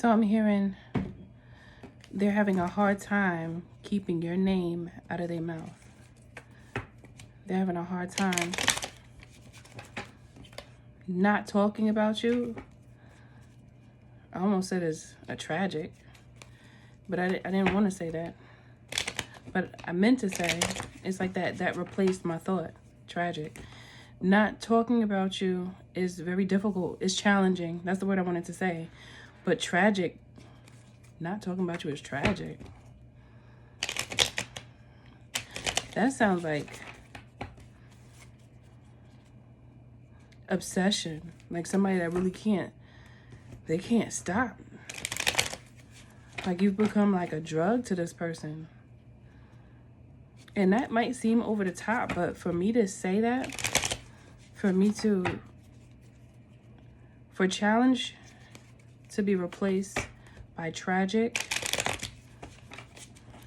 So I'm hearing they're having a hard time keeping your name out of their mouth. They're having a hard time not talking about you. I almost said it's a tragic, but I didn't want to say that. But I meant to say, it's like that replaced my thought. Tragic. Not talking about you is very difficult. It's challenging. That's the word I wanted to say. But tragic, not talking about you is tragic. That sounds like obsession. Like somebody that really can't stop. Like you've become like a drug to this person. And that might seem over the top, but for me to say that, for challenge to be replaced by tragic,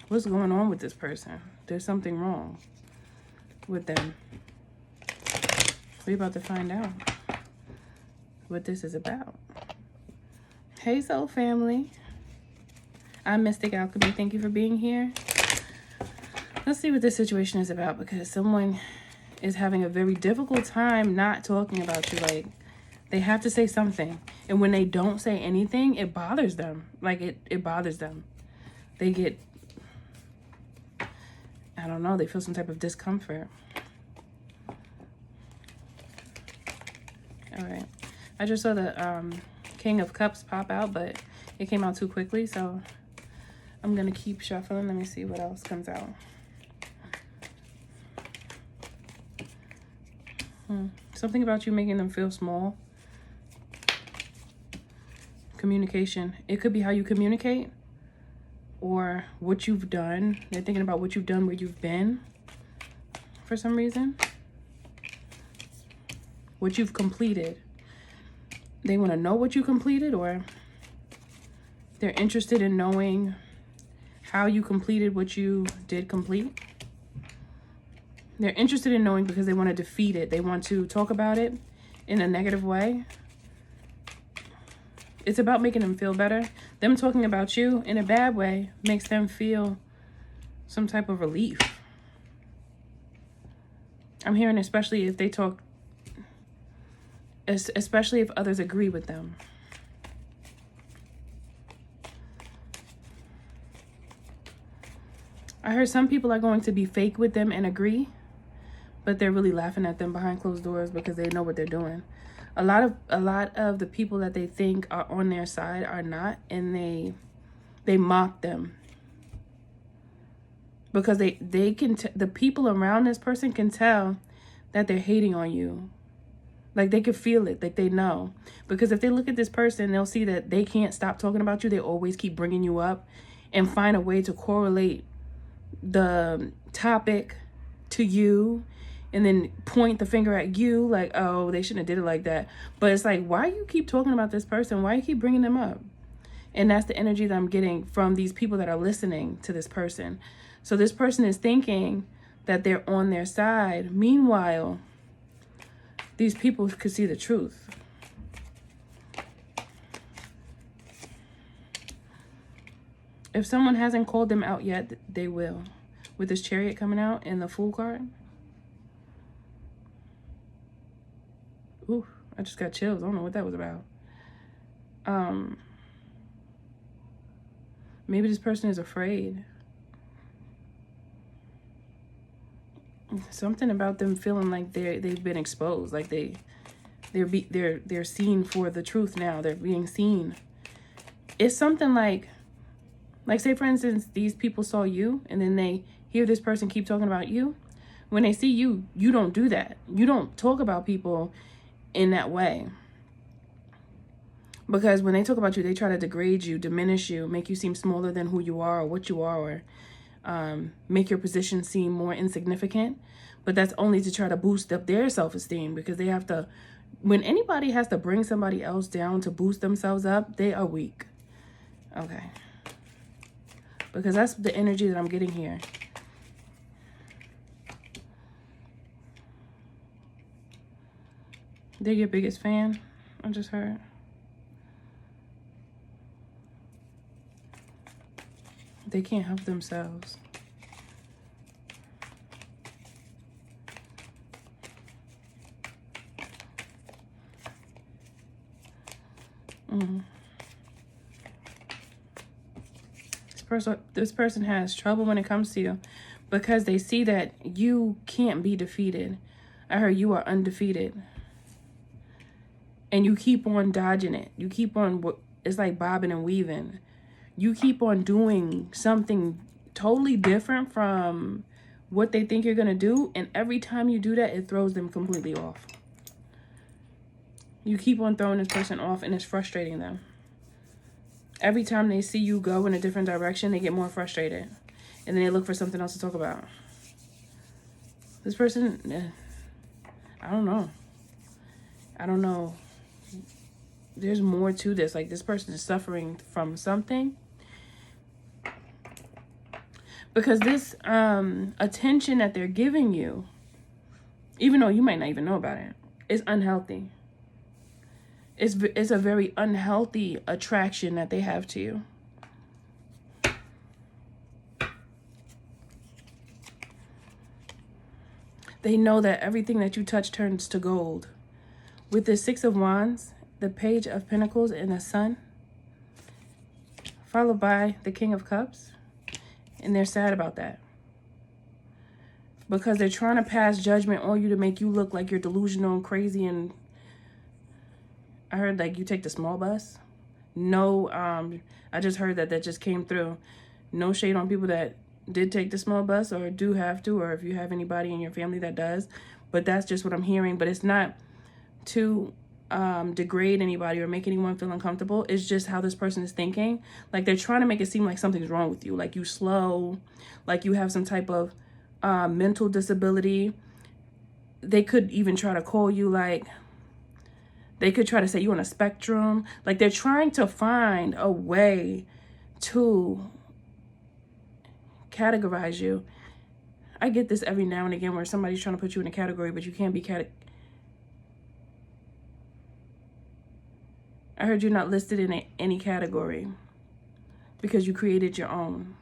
what's going on with this person? There's something wrong with them. We're about to find out what this is about. Hey, soul family. I'm Mystic Alchemy. Thank you for being here. Let's see what this situation is about, because someone is having a very difficult time not talking about you. Like, they have to say something. And when they don't say anything, it bothers them. Like, it bothers them. They get, I don't know, they feel some type of discomfort. All right. I just saw the King of Cups pop out, but it came out too quickly, so I'm going to keep shuffling. Let me see what else comes out. Something about you making them feel small. Communication. It could be how you communicate or what you've done. They're thinking about what you've done, where you've been for some reason. What you've completed. They want to know what you completed, or they're interested in knowing how you completed what you did complete. They're interested in knowing because they want to defeat it. They want to talk about it in a negative way. It's about making them feel better. Them talking about you in a bad way makes them feel some type of relief. I'm hearing especially if they talk, especially if others agree with them. I heard some people are going to be fake with them and agree, but they're really laughing at them behind closed doors because they know what they're doing. A lot of the people that they think are on their side are not, and they mock them. Because they can the people around this person can tell that they're hating on you. Like they can feel it, like they know. Because if they look at this person, they'll see that they can't stop talking about you. They always keep bringing you up and find a way to correlate the topic to you, and then point the finger at you like, oh, they shouldn't have did it like that. But it's like, why you keep talking about this person? Why you keep bringing them up? And that's the energy that I'm getting from these people that are listening to this person. So this person is thinking that they're on their side. Meanwhile, these people could see the truth. If someone hasn't called them out yet, they will. With this Chariot coming out and the Fool card. Ooh, I just got chills. I don't know what that was about. Maybe this person is afraid. Something about them feeling like they've been exposed. Like they're seen for the truth now. They're being seen. It's something like say for instance, these people saw you and then they hear this person keep talking about you. When they see you, you don't do that. You don't talk about people in that way. Because when they talk about you, they try to degrade you, diminish you, make you seem smaller than who you are or what you are, or make your position seem more insignificant. But that's only to try to boost up their self-esteem, because they have to, when anybody has to bring somebody else down to boost themselves up, they are weak. Okay. Because that's the energy that I'm getting here. They're your biggest fan, I just heard. They can't help themselves. This person has trouble when it comes to you because they see that you can't be defeated. I heard you are undefeated. And you keep on dodging it. You keep on, it's like bobbing and weaving. You keep on doing something totally different from what they think you're going to do. And every time you do that, it throws them completely off. You keep on throwing this person off and it's frustrating them. Every time they see you go in a different direction, they get more frustrated. And then they look for something else to talk about. This person, I don't know. I don't know. There's more to this. Like, this person is suffering from something. Because this attention that they're giving you, even though you might not even know about it, is unhealthy. It's a very unhealthy attraction that they have to you. They know that everything that you touch turns to gold. With the Six of Wands, the Page of Pentacles, and the Sun, followed by the King of Cups. And they're sad about that. Because they're trying to pass judgment on you to make you look like you're delusional and crazy. And I heard like you take the small bus. No, I just heard that just came through. No shade on people that did take the small bus or do have to, or if you have anybody in your family that does. But that's just what I'm hearing. But it's not to degrade anybody or make anyone feel uncomfortable. It's just how this person is thinking. Like, they're trying to make it seem like something's wrong with you, like you slow, like you have some type of mental disability. They could even try to call you, like, they could try to say you on a spectrum. Like, they're trying to find a way to categorize you. I get this every now and again where somebody's trying to put you in a category, but you can't be I heard you're not listed in any category because you created your own.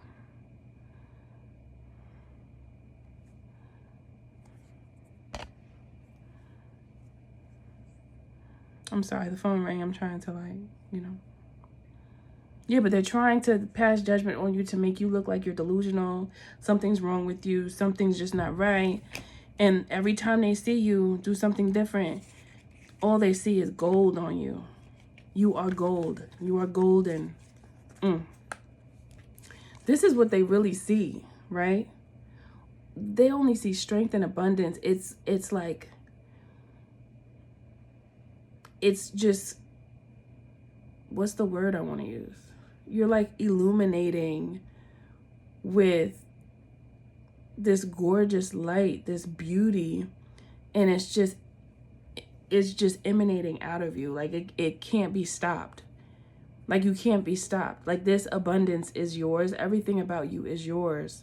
I'm sorry, the phone rang. I'm trying to, like, you know. Yeah, but they're trying to pass judgment on you to make you look like you're delusional. Something's wrong with you. Something's just not right. And every time they see you do something different, all they see is gold on you. You are gold. You are golden. This is what they really see, right? They only see strength and abundance. It's like, it's just, what's the word I want to use? You're like illuminating with this gorgeous light, this beauty, and it's just emanating out of you. Like, it can't be stopped. Like, you can't be stopped. Like, this abundance is yours. Everything about you is yours.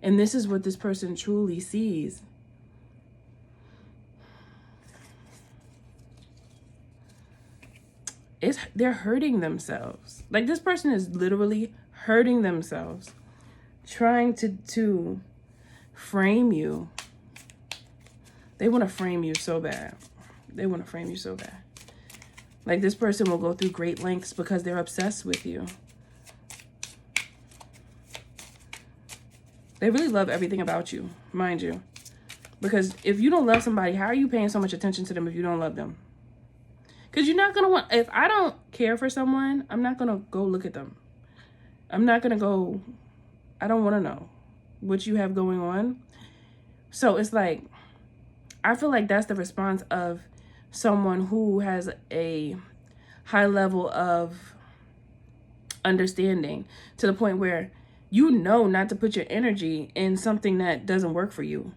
And this is what this person truly sees. They're hurting themselves. Like, this person is literally hurting themselves, trying to frame you. They want to frame you so bad. They want to frame you so bad. Like, this person will go through great lengths because they're obsessed with you. They really love everything about you, mind you. Because if you don't love somebody, how are you paying so much attention to them if you don't love them? Because you're not going to want, if I don't care for someone, I'm not going to go look at them. I'm not going to go, I don't want to know what you have going on. So it's like, I feel like that's the response of someone who has a high level of understanding, to the point where you know not to put your energy in something that doesn't work for you.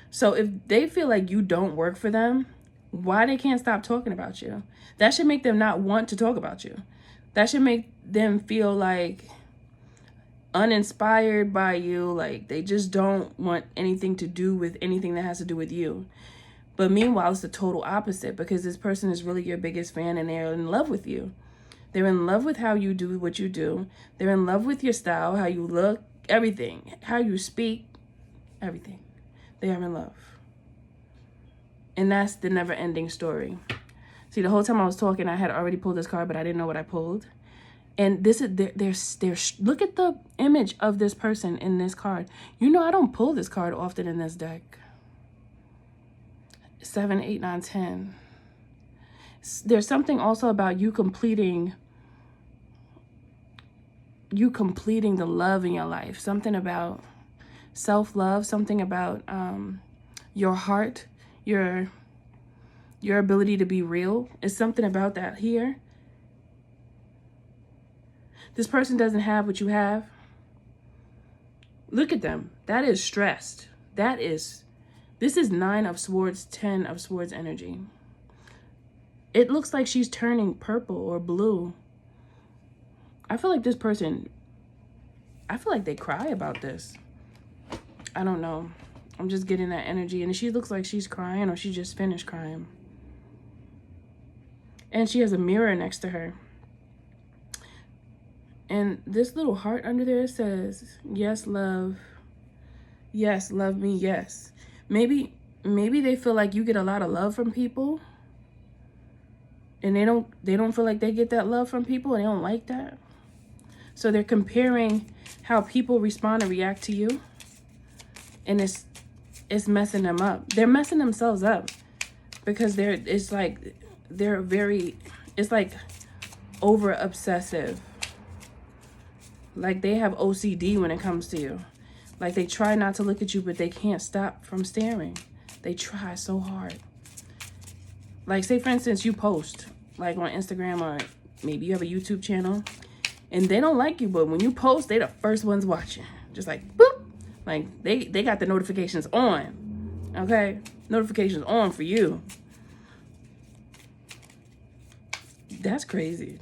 So if they feel like you don't work for them, why they can't stop talking about you? That should make them not want to talk about you. That should make them feel like uninspired by you, like they just don't want anything to do with anything that has to do with you. But meanwhile, it's the total opposite, because this person is really your biggest fan and they're in love with you. They're in love with how you do what you do. They're in love with your style, how you look, everything, how you speak, everything. They are in love. And that's the never-ending story. See, the whole time I was talking, I had already pulled this card, but I didn't know what I pulled. And this is, there's look at the image of this person in this card. You know, I don't pull this card often in this deck. 7, 8, 9, 10. There's something also about you completing the love in your life. Something about self-love, something about your heart, your ability to be real. It's something about that here. This person doesn't have what you have. Look at them. That is stressed. This is 9 of Swords, 10 of Swords energy. It looks like she's turning purple or blue. I feel like this person, I feel like they cry about this. I don't know. I'm just getting that energy. And she looks like she's crying, or she just finished crying. And she has a mirror next to her. And this little heart under there says, yes, love. Yes, love me, yes. Maybe they feel like you get a lot of love from people. And they don't feel like they get that love from people, and they don't like that. So they're comparing how people respond and react to you. And it's messing them up. They're messing themselves up because it's like over obsessive. Like they have OCD when it comes to you. Like they try not to look at you, but they can't stop from staring. They try so hard. Like say for instance, you post like on Instagram, or maybe you have a YouTube channel, and they don't like you, but when you post, they the first ones watching. Just like boop. Like they got the notifications on. Okay? Notifications on for you. That's crazy.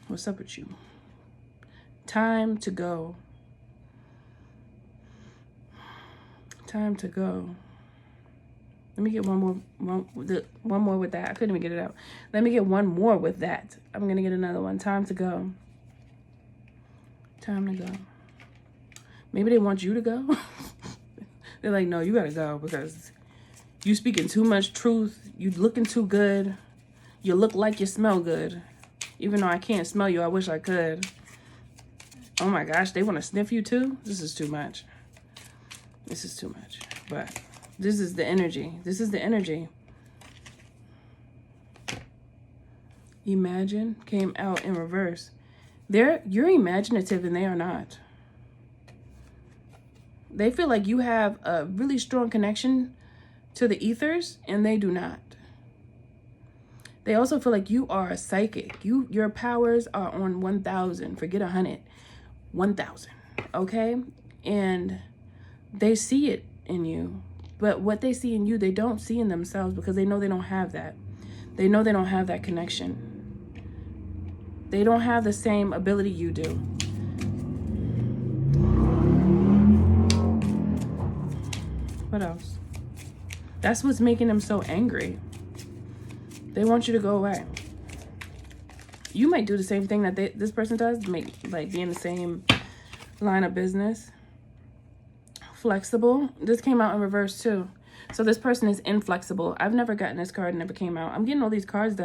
What's up with you? Time to go. Time to go. Let me get one more with that. I couldn't even get it out. Let me get one more with that. I'm going to get another one. Time to go. Time to go. Maybe they want you to go. They're like, no, you got to go because you speaking too much truth. You looking too good. You look like you smell good. Even though I can't smell you, I wish I could. Oh my gosh, they want to sniff you too? This is too much. This is too much. But this is the energy. This is the energy. Imagine came out in reverse. You're imaginative and they are not. They feel like you have a really strong connection to the ethers and they do not. They also feel like you are a psychic. Your powers are on 1,000. Forget 100. 1,000. Okay? And they see it in you. But what they see in you, they don't see in themselves because they know they don't have that. They know they don't have that connection. They don't have the same ability you do. What else? That's what's making them so angry. They want you to go away. You might do the same thing that this person does, like be in the same line of business. Flexible. This came out in reverse too. So this person is inflexible. I've never gotten this card, never came out. I'm getting all these cards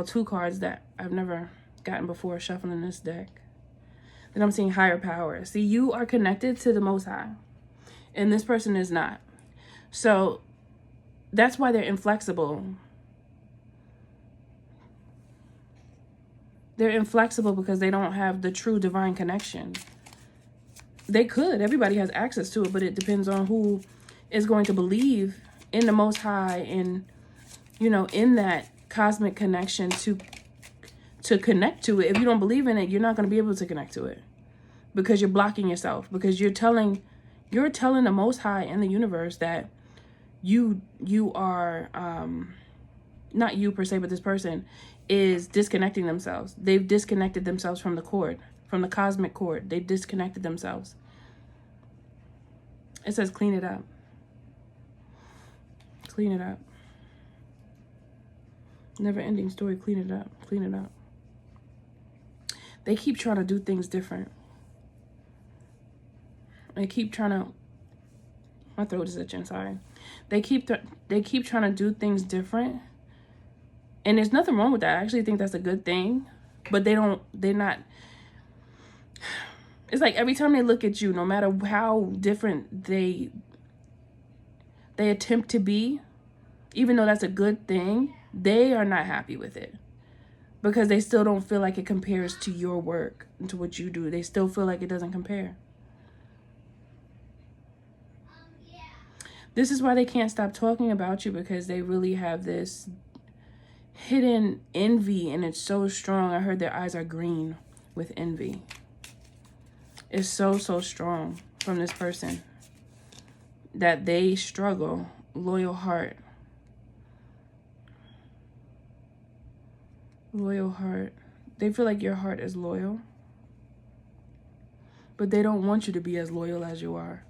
two cards that I've never gotten before shuffling this deck. Then I'm seeing higher power. See, you are connected to the Most High, and this person is not. So that's why they're inflexible. They're inflexible because they don't have the true divine connection. They could. Everybody has access to it, but it depends on who is going to believe in the Most High and, in that cosmic connection to connect to it. If you don't believe in it, you're not going to be able to connect to it because you're blocking yourself, because you're telling the Most High and the universe that you are, not you per se, but this person is disconnecting themselves. They've disconnected themselves from the cord, from the cosmic cord. They've disconnected themselves. It says clean it up. Clean it up. Never ending story. Clean it up. Clean it up. They keep trying to do things different. They keep trying to... My throat is itching, sorry. They keep trying to do things different. And there's nothing wrong with that. I actually think that's a good thing. But they're not... It's like every time they look at you, no matter how different they attempt to be, even though that's a good thing, they are not happy with it. Because they still don't feel like it compares to your work and to what you do. They still feel like it doesn't compare. This is why they can't stop talking about you, because they really have this hidden envy, and it's so strong. I heard their eyes are green with envy. It's so strong from this person that they struggle. Loyal heart. Loyal heart. They feel like your heart is loyal, but they don't want you to be as loyal as you are.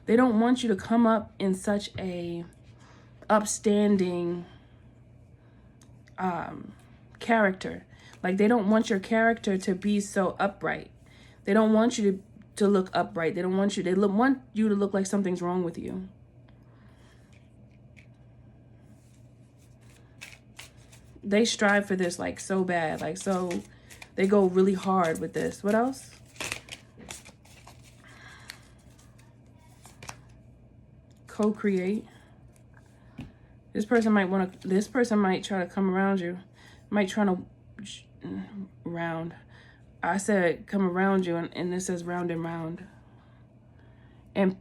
They don't want you to come up in such a upstanding character. Like, they don't want your character to be so upright. They don't want you to look upright. They don't want you. They want you to look like something's wrong with you. They strive for this like so bad. Like, so they go really hard with this. What else? Co-create. This person might try to come around you. Might try to round. I said come around you, and this says round and round. And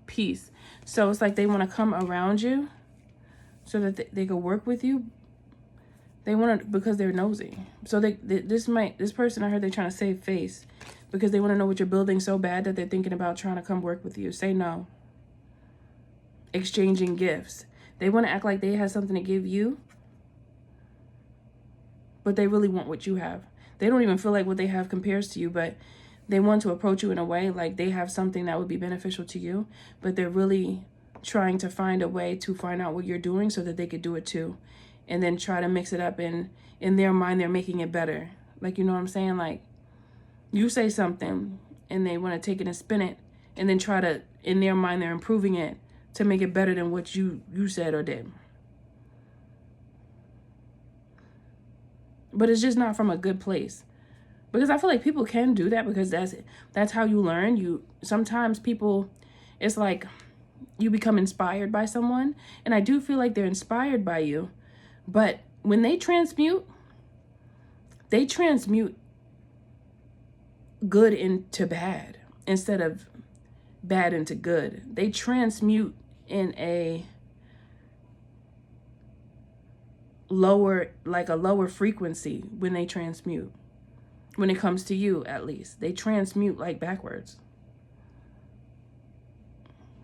peace. So it's like they want to come around you so that they can work with you. They want to, because they're nosy. So this person, I heard they're trying to save face because they want to know what you're building so bad that they're thinking about trying to come work with you. Say no. Exchanging gifts. They want to act like they have something to give you, but they really want what you have. They don't even feel like what they have compares to you, but they want to approach you in a way like they have something that would be beneficial to you, but they're really trying to find a way to find out what you're doing so that they could do it too, and then try to mix it up, and in their mind they're making it better. Like, you know what I'm saying? Like, you say something and they want to take it and spin it, and then try to, in their mind, they're improving it to make it better than what you said or did. But it's just not from a good place. Because I feel like people can do that, because that's how you learn. Sometimes people, it's like you become inspired by someone, and I do feel like they're inspired by you, but when they transmute good into bad instead of bad into good. They transmute in a lower frequency when they transmute. When it comes to you, at least. They transmute like backwards.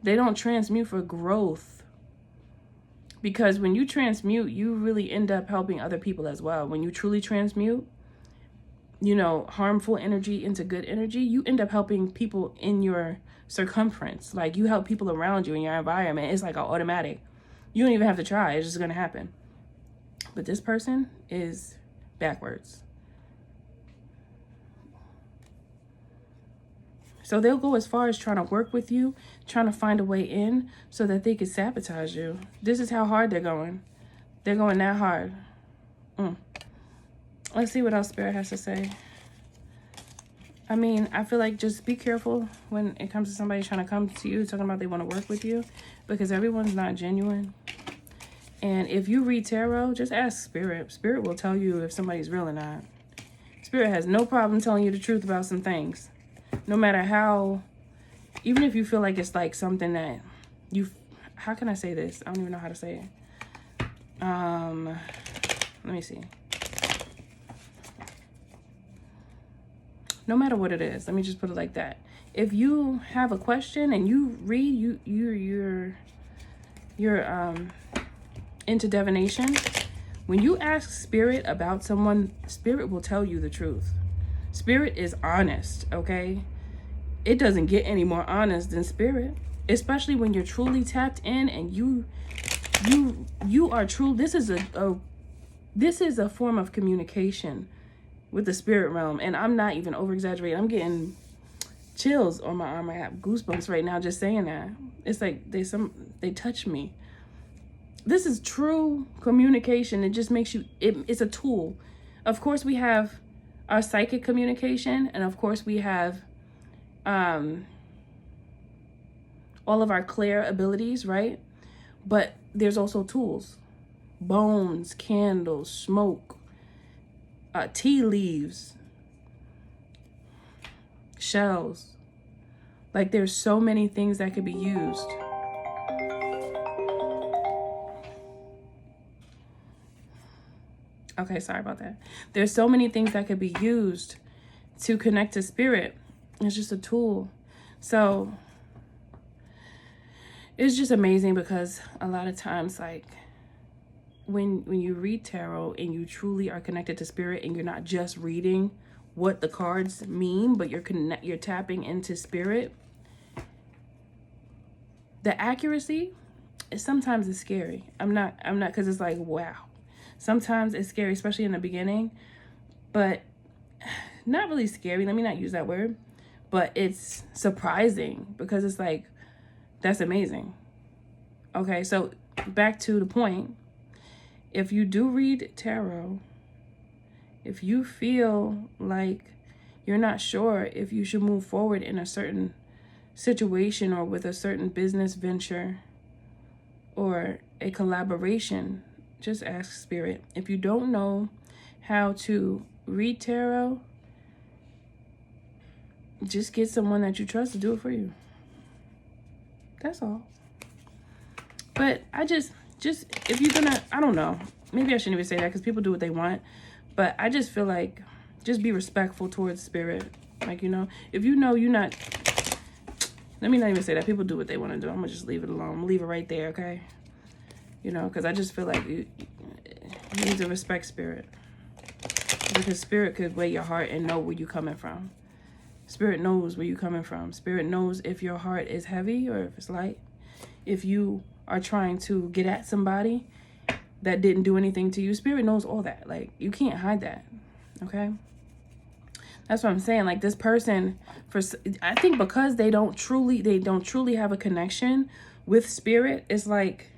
They don't transmute for growth. Because when you transmute, you really end up helping other people as well. When you truly transmute, harmful energy into good energy, you end up helping people in your circumference. Like, you help people around you in your environment. It's like automatic. You don't even have to try. It's just going to happen. But this person is backwards. So they'll go as far as trying to work with you, trying to find a way in so that they can sabotage you. This is how hard they're going. They're going that hard. Let's see what else Spirit has to say. I mean, I feel like just be careful when it comes to somebody trying to come to you, talking about they want to work with you, because everyone's not genuine. And if you read tarot, just ask Spirit. Spirit will tell you if somebody's real or not. Spirit has no problem telling you the truth about some things. No matter how, even if you feel like it's like something that how can I say this? I don't even know how to say it. Let me see. No matter what it is, let me just put it like that. If you have a question and you read, you're into divination, when you ask Spirit about someone, Spirit will tell you the truth. Spirit is honest, okay? It doesn't get any more honest than Spirit, especially when you're truly tapped in and you are true. This is a This is a form of communication with the spirit realm. And I'm not even over exaggerating. I'm getting chills on my arm. I have goosebumps right now just saying that. It's like they touch me. This is true communication. It just makes you, it's a tool. Of course we have our psychic communication, and of course we have all of our clear abilities, right? But there's also tools. Bones, candles, smoke, tea leaves, shells. Like, there's so many things that could be used. Okay, sorry about that. There's so many things that could be used to connect to spirit. It's just a tool. So it's just amazing, because a lot of times, like, when you read tarot and you truly are connected to spirit, and you're not just reading what the cards mean, but you're tapping into spirit, the accuracy is sometimes scary. I'm not because it's like, wow. Sometimes it's scary, especially in the beginning, but not really scary. Let me not use that word, but it's surprising, because it's like, that's amazing. Okay, so back to the point. If you do read tarot, if you feel like you're not sure if you should move forward in a certain situation, or with a certain business venture or a collaboration, just ask spirit. If you don't know how to read tarot, just get someone that you trust to do it for you. That's all. But I just if you're gonna, I don't know, maybe I shouldn't even say that, because people do what they want, but I just feel like, just be respectful towards spirit. Like, you know, if you know you're not, let me not even say that. People do what they want to do. I'm gonna just leave it alone. I'm gonna leave it right there, okay? You know, because I just feel like you need to respect spirit, because spirit could weigh your heart and know where you're coming from. Spirit knows where you're coming from. Spirit knows if your heart is heavy or if it's light. If you are trying to get at somebody that didn't do anything to you, spirit knows all that. Like, you can't hide that, okay? That's what I'm saying. Like, this person, I think because they don't truly have a connection with spirit, it's like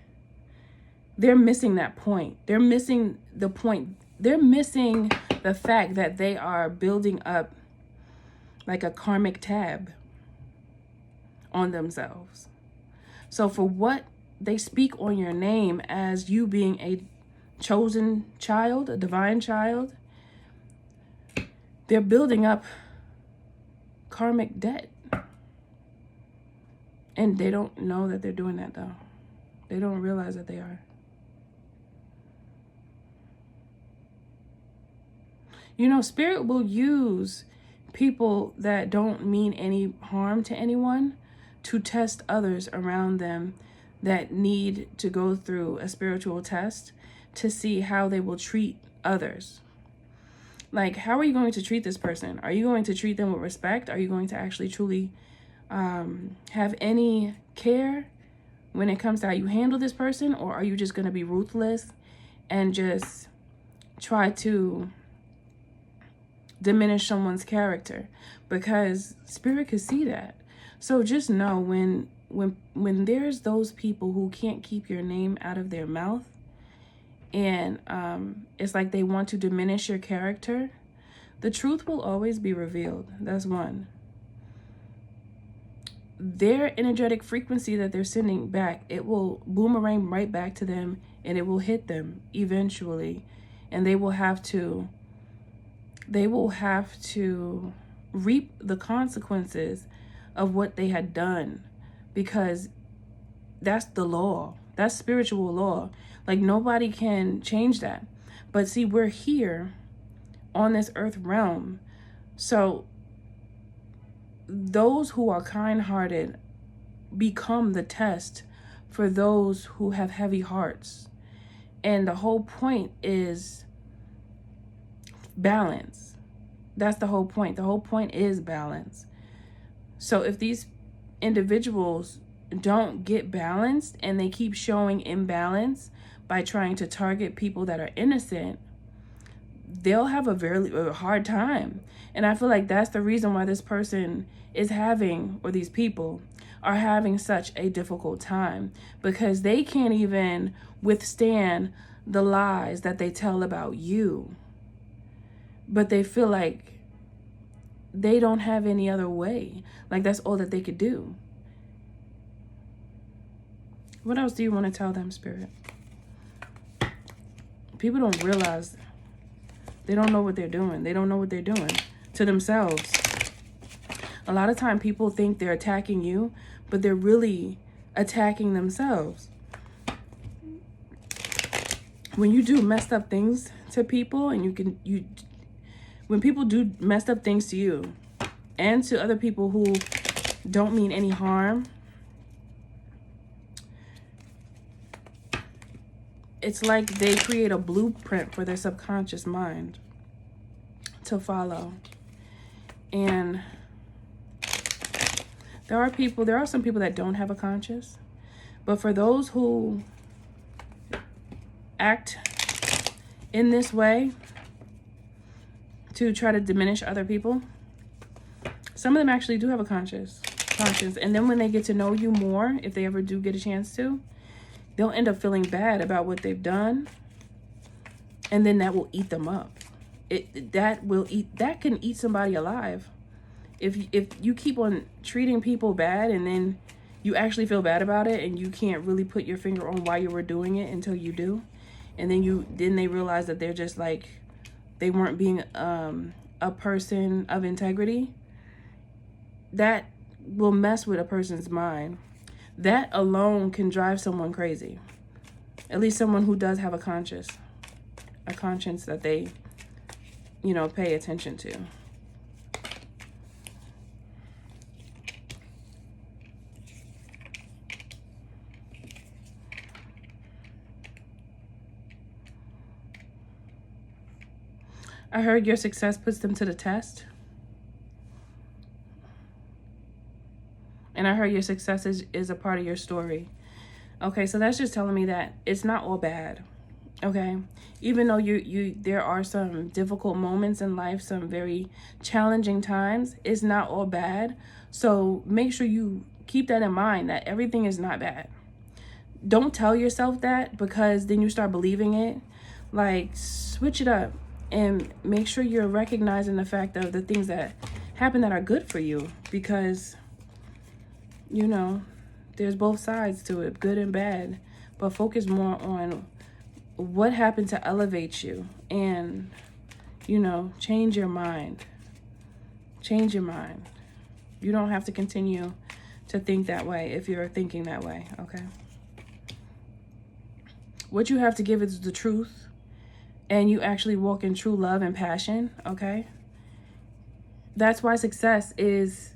they're missing that point. They're missing the point. They're missing the fact that they are building up like a karmic tab on themselves. So for what they speak on your name as you being a chosen child, a divine child, they're building up karmic debt. And they don't know that they're doing that, though. They don't realize that they are. You know, spirit will use people that don't mean any harm to anyone to test others around them that need to go through a spiritual test to see how they will treat others. Like, how are you going to treat this person? Are you going to treat them with respect? Are you going to actually truly have any care when it comes to how you handle this person? Or are you just going to be ruthless and just try to diminish someone's character? Because spirit could see that. So just know, when there's those people who can't keep your name out of their mouth, and it's like they want to diminish your character, the truth will always be revealed. That's one. Their energetic frequency that they're sending back, it will boomerang right back to them, and it will hit them eventually, and they will have to reap the consequences of what they had done, because that's the law. That's spiritual law. Like, nobody can change that. But see, we're here on this earth realm. So those who are kind-hearted become the test for those who have heavy hearts. And the whole point is balance. That's the whole point. The whole point is balance. So if these individuals don't get balanced and they keep showing imbalance by trying to target people that are innocent, they'll have a hard time. And I feel like that's the reason why this person is having, or these people are having, such a difficult time, because they can't even withstand the lies that they tell about you. But they feel like they don't have any other way. Like that's all that they could do. What else do you want to tell them, Spirit? People don't realize, they don't know what they're doing. They don't know what they're doing to themselves. A lot of time people think they're attacking you, but they're really attacking themselves. When you do messed up things to people, and when people do messed up things to you and to other people who don't mean any harm, it's like they create a blueprint for their subconscious mind to follow. And there are some people that don't have a conscience, but for those who act in this way to try to diminish other people, some of them actually do have a conscience. And then when they get to know you more, if they ever do get a chance to, they'll end up feeling bad about what they've done, and then that will eat them up. That can eat somebody alive. If you keep on treating people bad, and then you actually feel bad about it, and you can't really put your finger on why you were doing it until you do, and then they realize that they're just like, they weren't being a person of integrity, that will mess with a person's mind. That alone can drive someone crazy. At least someone who does have a conscience that they, pay attention to. I heard your success puts them to the test. And I heard your success is a part of your story. Okay, so that's just telling me that it's not all bad. Okay, even though there are some difficult moments in life, some very challenging times, it's not all bad. So make sure you keep that in mind, that everything is not bad. Don't tell yourself that, because then you start believing it. Like, switch it up and make sure you're recognizing the fact of the things that happen that are good for you, because there's both sides to it, good and bad. But focus more on what happened to elevate you, and, change your mind. Change your mind. You don't have to continue to think that way if you're thinking that way, okay? What you have to give is the truth, and you actually walk in true love and passion, okay? That's why success is,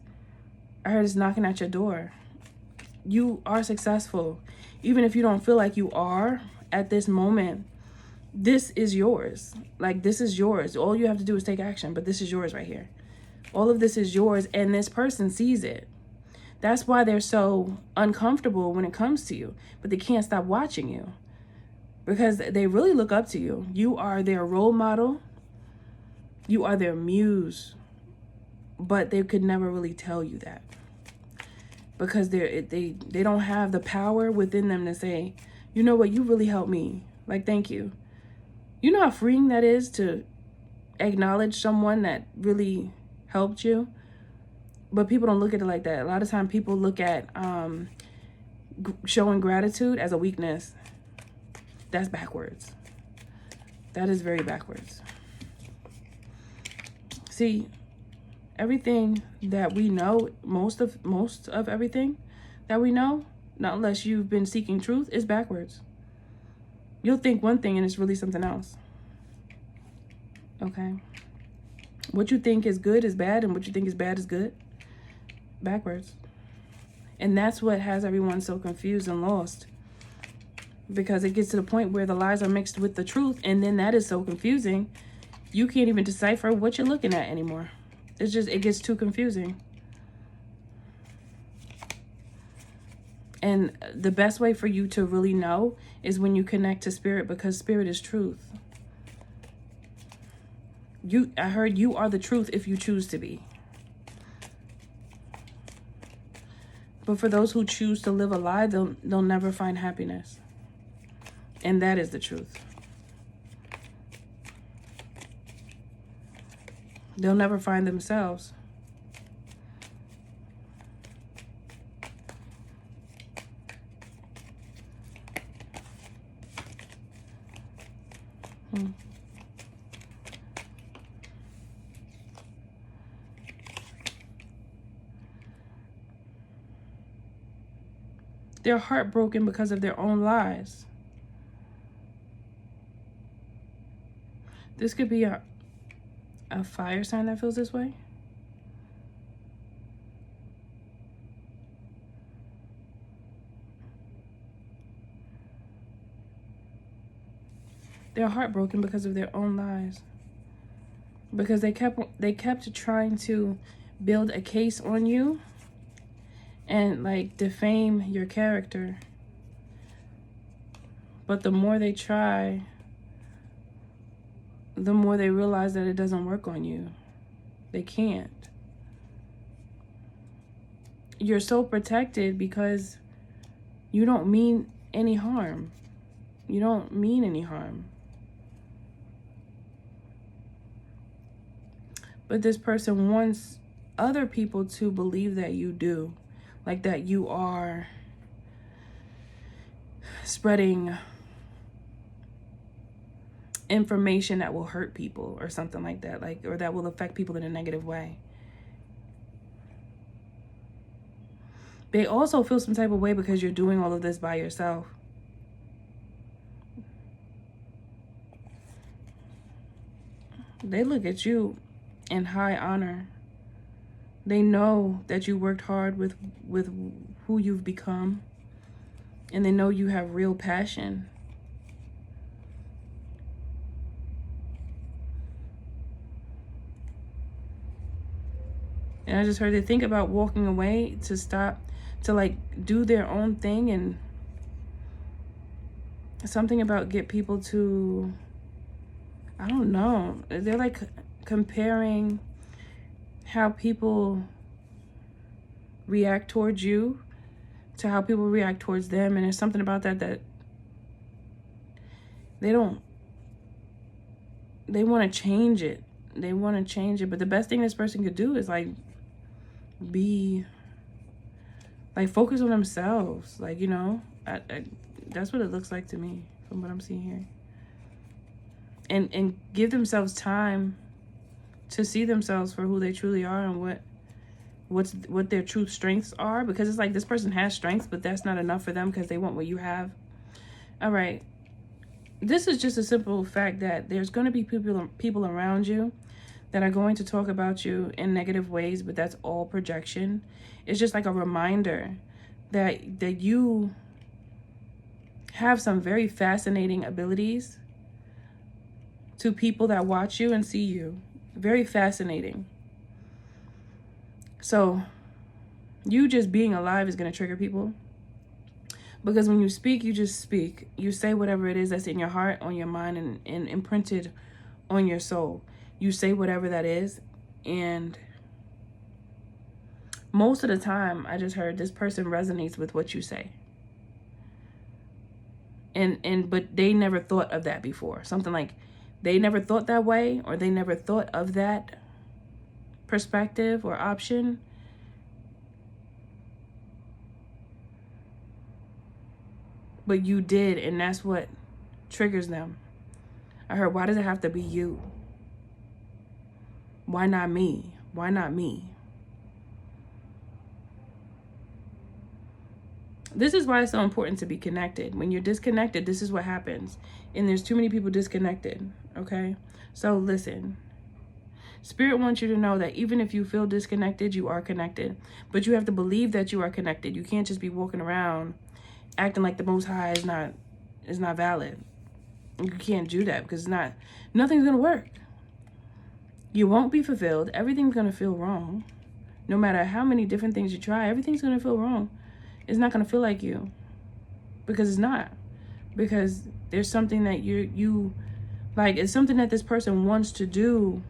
I heard, it's knocking at your door. You are successful. Even if you don't feel like you are at this moment, this is yours. Like, this is yours. All you have to do is take action, but this is yours right here. All of this is yours, and this person sees it. That's why they're so uncomfortable when it comes to you, but they can't stop watching you, because they really look up to you. You are their role model. You are their muse, but they could never really tell you that, because they don't have the power within them to say, you know what, you really helped me. Like, thank you. You know how freeing that is to acknowledge someone that really helped you? But people don't look at it like that. A lot of times people look at showing gratitude as a weakness. That's backwards. That is very backwards. See, everything that we know, most of everything that we know, not unless you've been seeking truth, is backwards. You'll think one thing and it's really something else. Okay? What you think is good is bad, and what you think is bad is good. Backwards. And that's what has everyone so confused and lost. Because it gets to the point where the lies are mixed with the truth, and then that is so confusing, you can't even decipher what you're looking at anymore. It gets too confusing. And the best way for you to really know is when you connect to spirit, because spirit is truth. I heard you are the truth if you choose to be. But for those who choose to live a lie, they'll never find happiness. And that is the truth. They'll never find themselves. They're heartbroken because of their own lies. This could be a fire sign that feels this way. They're heartbroken because of their own lies. Because they kept trying to build a case on you and like defame your character. But the more they try, the more they realize that it doesn't work on you. They can't. You're so protected because you don't mean any harm. You don't mean any harm. But this person wants other people to believe that you do. Like that you are spreading information that will hurt people or something like that. Like, or that will affect people in a negative way. They also feel some type of way because you're doing all of this by yourself. They look at you in high honor. They know that you worked hard with who you've become. And they know you have real passion. And I just heard they think about walking away to stop, to like do their own thing, and something about get people to, I don't know. They're like comparing how people react towards you to how people react towards them. And there's something about that they want to change it. They want to change it. But the best thing this person could do is like focus on themselves. Like, you know, that's what it looks like to me from what I'm seeing here. And give themselves time to see themselves for who they truly are and what their true strengths are. Because it's like this person has strengths, but that's not enough for them because they want what you have. All right. This is just a simple fact that there's going to be people around you that are going to talk about you in negative ways, but that's all projection. It's just like a reminder that you have some very fascinating abilities to people that watch you and see you. Very fascinating. So you just being alive is going to trigger people. Because when you speak, you just speak. You say whatever it is that's in your heart, on your mind, and imprinted on your soul. You say whatever that is. And most of the time, I just heard this person resonates with what you say. But they never thought of that before. Something like they never thought that way, or they never thought of that perspective or option. But you did, and that's what triggers them. I heard, why does it have to be you? Why not me? Why not me? This is why it's so important to be connected. When you're disconnected, this is what happens. And there's too many people disconnected, okay? So listen. Spirit wants you to know that even if you feel disconnected, you are connected. But you have to believe that you are connected. You can't just be walking around acting like the Most High is not valid. You can't do that because nothing's going to work. You won't be fulfilled. Everything's going to feel wrong. No matter how many different things you try, everything's going to feel wrong. It's not going to feel like you. Because it's not. Because there's something that you like, it's something that this person wants to do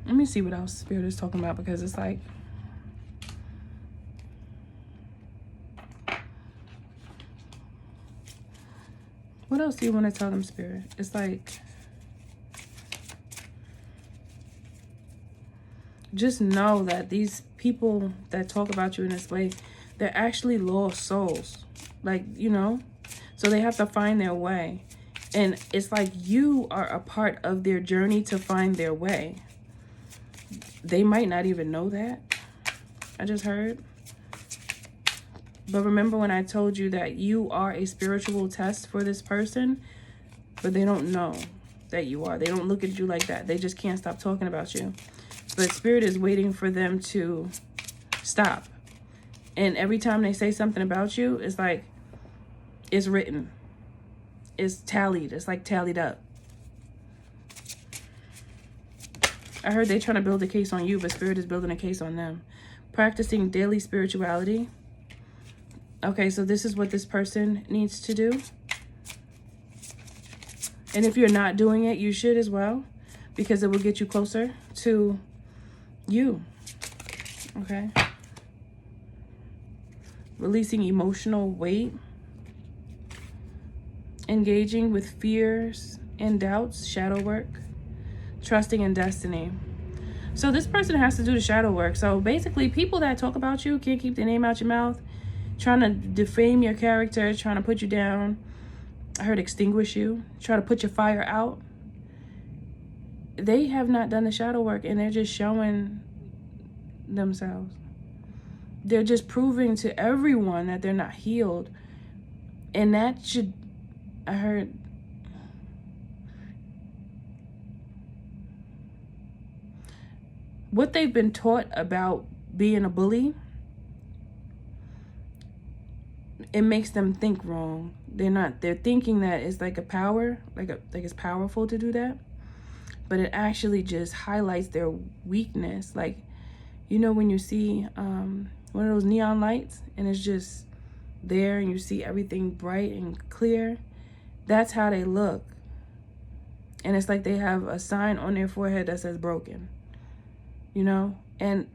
Let me see what else Spirit is talking about, because it's like, what else do you want to tell them, Spirit? It's like, just know that these people that talk about you in this way, they're actually lost souls. Like, you know, so they have to find their way. And it's like you are a part of their journey to find their way. They might not even know that. I just heard. But remember when I told you that you are a spiritual test for this person, but they don't know that you are. They don't look at you like that. They just can't stop talking about you. But Spirit is waiting for them to stop. And every time they say something about you, it's like, it's written. It's tallied. It's like tallied up. I heard they're trying to build a case on you, but Spirit is building a case on them. Practicing daily spirituality. Okay, so this is what this person needs to do. And if you're not doing it, you should as well, because it will get you closer to you. Okay. Releasing emotional weight. Engaging with fears and doubts, shadow work. Trusting in destiny. So this person has to do the shadow work. So basically, people that talk about you, can't keep their name out your mouth, trying to defame your character, trying to put you down. I heard extinguish you, try to put your fire out. They have not done the shadow work, and they're just showing themselves. They're just proving to everyone that they're not healed. And that should, I heard, what they've been taught about being a bully, it makes them think wrong. They're thinking that it's like a power, like it's powerful to do that. But it actually just highlights their weakness. Like, you know, when you see one of those neon lights and it's just there and you see everything bright and clear, that's how they look. And it's like they have a sign on their forehead that says broken, you know? And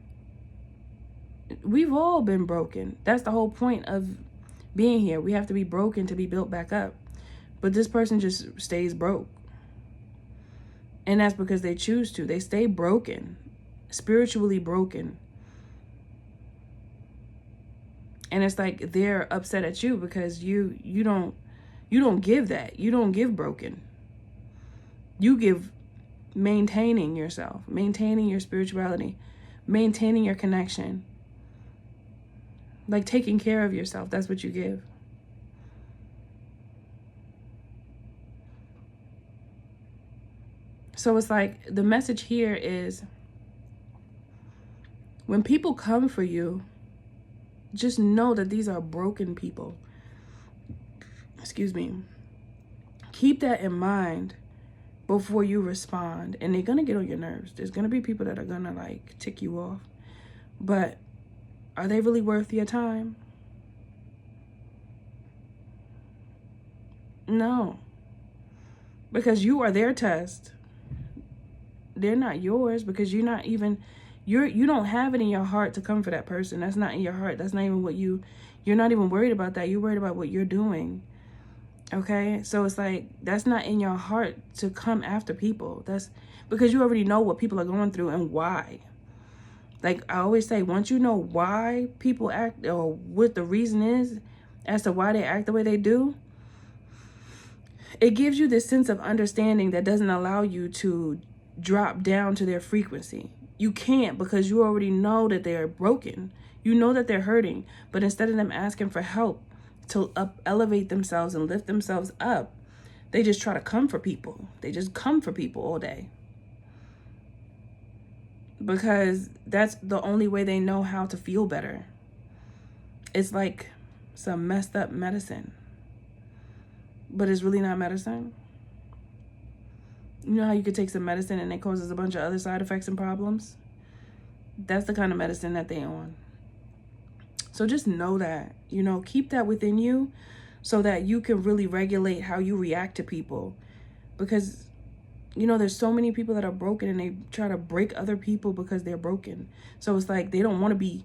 we've all been broken. That's the whole point of being here. We have to be broken to be built back up. But this person just stays broke. And that's because they choose to. They stay broken, spiritually broken. And it's like they're upset at you because you don't give that. You don't give broken. You give maintaining yourself, maintaining your spirituality, maintaining your connection. Like taking care of yourself. That's what you give. So it's like the message here is when people come for you, just know that these are broken people. Excuse me. Keep that in mind before you respond. And they're going to get on your nerves. There's going to be people that are going to like tick you off. But are they really worth your time? No. Because you are their test. They're not yours, because you're not even, you don't have it in your heart to come for that person. That's not in your heart. That's not even what you're not even worried about that. You're worried about what you're doing. Okay? So it's like, that's not in your heart to come after people. That's because you already know what people are going through and why. Like I always say, once you know why people act or what the reason is as to why they act the way they do, it gives you this sense of understanding that doesn't allow you to drop down to their frequency. You can't, because you already know that they're broken. You know that they're hurting. But instead of them asking for help to elevate themselves and lift themselves up, they just try to come for people. They just come for people all day. Because that's the only way they know how to feel better. It's like some messed up medicine. But it's really not medicine. You know how you could take some medicine and it causes a bunch of other side effects and problems? That's the kind of medicine that they're on. So just know that, you know, keep that within you so that you can really regulate how you react to people. Because you know, there's so many people that are broken and they try to break other people because they're broken. So it's like they don't want to be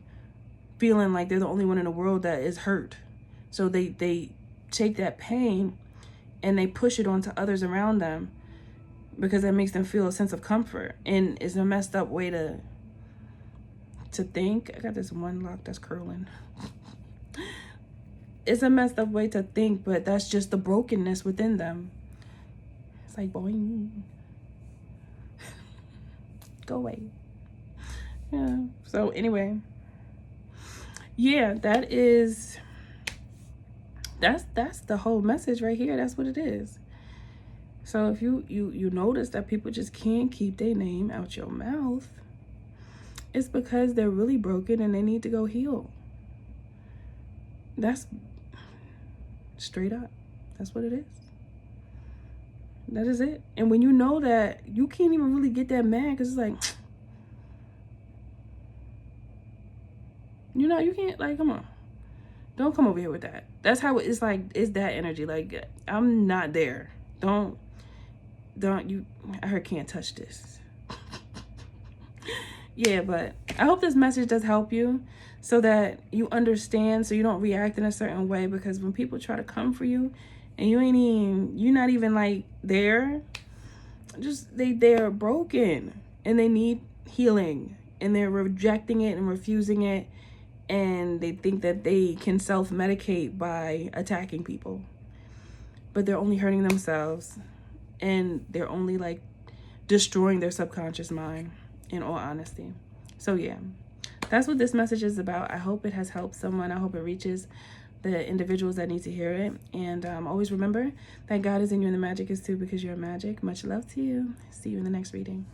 feeling like they're the only one in the world that is hurt. So they take that pain and they push it onto others around them because that makes them feel a sense of comfort. And it's a messed up way to think. I got this one lock that's curling. It's a messed up way to think, but that's just the brokenness within them. It's like, boing. Go away. Yeah. So anyway, yeah, that's the whole message right here. That's what it is. So if you notice that people just can't keep their name out your mouth, it's because they're really broken and they need to go heal. That's straight up. That's what it is. That is it. And when you know that, you can't even really get that mad because it's like, you know, you can't, like, come on. Don't come over here with that. That's how it's like, it's that energy. Like, I'm not there. Don't you, I heard can't touch this. Yeah, but I hope this message does help you so that you understand, so you don't react in a certain way, because when people try to come for you and you're not even like there, they're broken and they need healing and they're rejecting it and refusing it, and they think that they can self-medicate by attacking people, but they're only hurting themselves and they're only like destroying their subconscious mind, in all honesty. So yeah, that's what this message is about. I hope it has helped someone. I hope it reaches the individuals that need to hear it. And always remember that God is in you and the magic is too, because you're magic. Much love to you. See you in the next reading.